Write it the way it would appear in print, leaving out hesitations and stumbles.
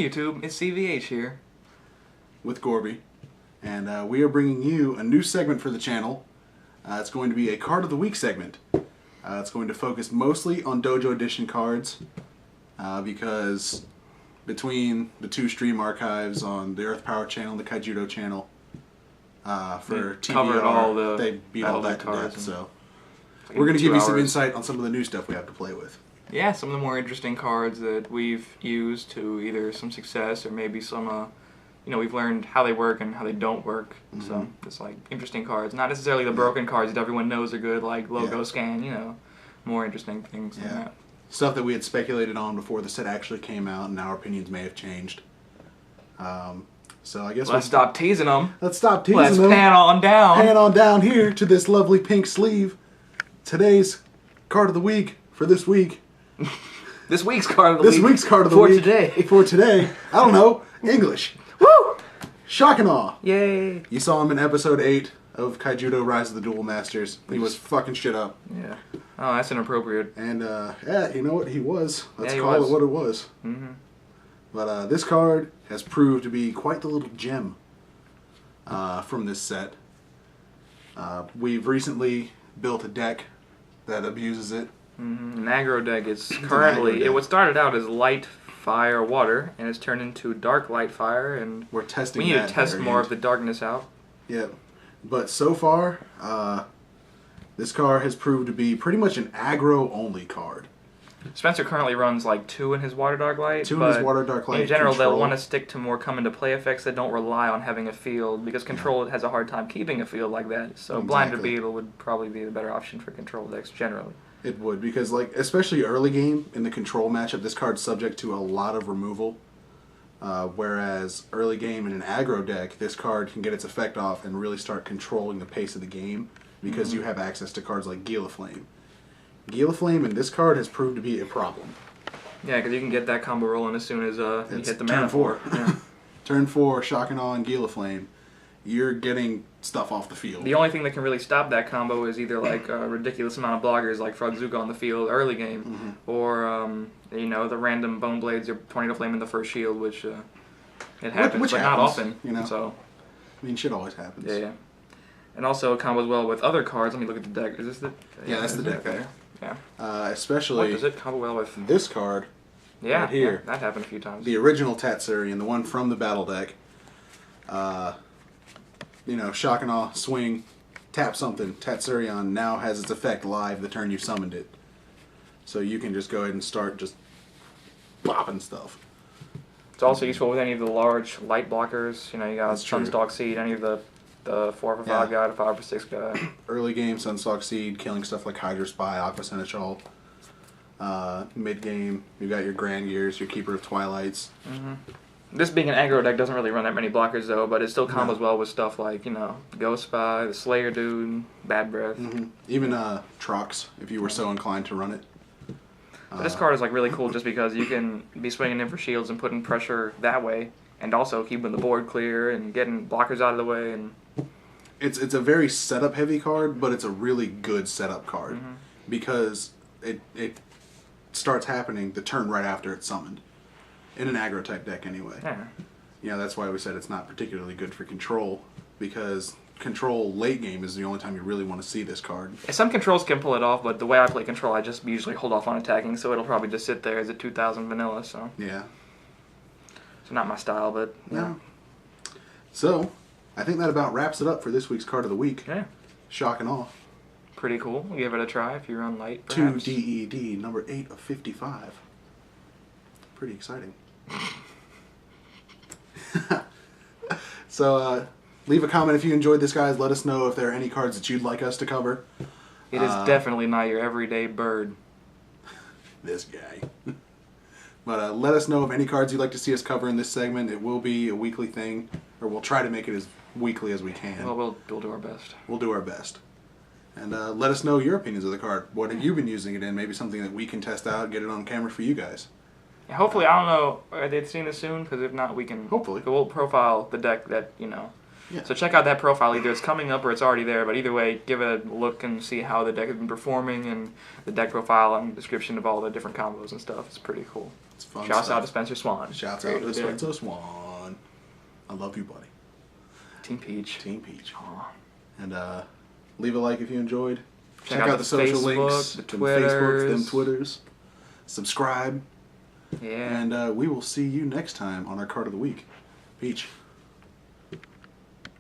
Hey YouTube, it's CVH here. With Gorby. And we are bringing you a new segment for the channel. It's going to be a Card of the Week segment. It's going to focus mostly on Dojo Edition cards because between the two stream archives on the Earth Power channel and the Kaijudo channel for TBR, they beat all that to death. So we're going to give you some insight on some of the new stuff we have to play with. Yeah, some of the more interesting cards that we've used to either some success or maybe some, we've learned how they work and how they don't work. Mm-hmm. So it's like interesting cards, not necessarily the broken cards that everyone knows are good, like logo scan. More interesting things than that. Stuff that we had speculated on before the set actually came out, and now our opinions may have changed. So I guess let's stop teasing them. Let's stop teasing them. Let's pan on down. Pan on down here to this lovely pink sleeve. Today's card of the week for this week. This week's card of the week. This week's card of the week. Today. For today. I don't know. English. Woo! Shock and awe. Yay. You saw him in episode 8 of Kaijudo Rise of the Duel Masters. He was fucking shit up. Yeah. Oh, that's inappropriate. And, yeah, you know what? He was. Let's call it what it was. Mm-hmm. But this card has proved to be quite the little gem from this set. We've recently built a deck that abuses it. An aggro deck is currently, it started out as light fire water, and it's turned into dark light fire, and we're testing. We need to test more of the darkness out. Yeah, but so far, this card has proved to be pretty much an aggro only card. Spencer currently runs like 2 in his water dark light. 2 in his water dark light. In general, they'll want to stick to more come into play effects that don't rely on having a field, because control has a hard time keeping a field like that. So Blinded Beetle would probably be the better option for control decks generally. It would, because like especially early game in the control matchup, this card's subject to a lot of removal. Whereas early game in an aggro deck, this card can get its effect off and really start controlling the pace of the game because you have access to cards like Gilaflame. Gilaflame in this card has proved to be a problem. Yeah, because you can get that combo rolling as soon as you hit the mana. Turn 4. Yeah. Turn 4, Shock and Awe and Gilaflame. You're getting stuff off the field. The only thing that can really stop that combo is either like a ridiculous amount of blockers like Frogzuka on the field early game, or the random Bone Blades or Tornado Flame in the first shield, which it happens, but not often. So I mean, shit always happens. Yeah. And also it combos well with other cards. Let me look at the deck. Is this the? Yeah, that's the deck there. Yeah. Especially. What does it combo well with? This card. Yeah. Right here. Yeah, that happened a few times. The original Tatsurian, the one from the battle deck. Shock and Awe, swing, tap something. Tatsurion now has its effect live the turn you summoned it. So you can just go ahead and start just bopping stuff. It's also useful with any of the large light blockers. You got Sunstalk Seed, any of the 4 for 5 guy, the 5 for 6 guy. Early game, Sunstalk Seed, killing stuff like Hydra Spy, Aqua Seneschal. Mid game, you got your Grand Gears, your Keeper of Twilights. This being an aggro deck doesn't really run that many blockers though, but it still combos well with stuff like, Ghost Spy, the Slayer Dude, Bad Breath. Even Trox, if you were so inclined to run it. But this card is like really cool just because you can be swinging in for shields and putting pressure that way, and also keeping the board clear and getting blockers out of the way. And it's a very setup heavy card, but it's a really good setup card because it starts happening the turn right after it's summoned. In an aggro type deck anyway. Yeah. That's why we said it's not particularly good for control, because control late game is the only time you really want to see this card. Some controls can pull it off, but the way I play control, I just usually hold off on attacking, so it'll probably just sit there as a 2000 vanilla. So yeah. So not my style, but yeah. So I think that about wraps it up for this week's card of the week. Yeah. Shock and Awe. Pretty cool. We'll give it a try if you run light. Perhaps. 2 DED, number 8 of 55. Pretty exciting. So leave a comment if you enjoyed this, guys. Let us know if there are any cards that you'd like us to cover. It is definitely not your everyday bird. This guy. But let us know of any cards you'd like to see us cover in this segment. It will be a weekly thing, or we'll try to make it as weekly as we can. Well, we'll do our best. We'll do our best. And let us know your opinions of the card. What have you been using it in? Maybe something that we can test out, get it on camera for you guys. Hopefully, I don't know, are they seeing this soon? Because if not, we can... Hopefully. We'll profile the deck that, Yeah. So check out that profile. Either it's coming up or it's already there. But either way, give it a look and see how the deck has been performing and the deck profile and description of all the different combos and stuff. It's pretty cool. It's fun Shouts stuff. out to Spencer Swan. Shouts out to Spencer Swan. I love you, buddy. Team Peach. Team Peach. Aw. And leave a like if you enjoyed. Check out out the social Facebook, links, the them Facebooks, them Twitters. Twitters. Subscribe. Yeah. And we will see you next time on our card of the week. Peach.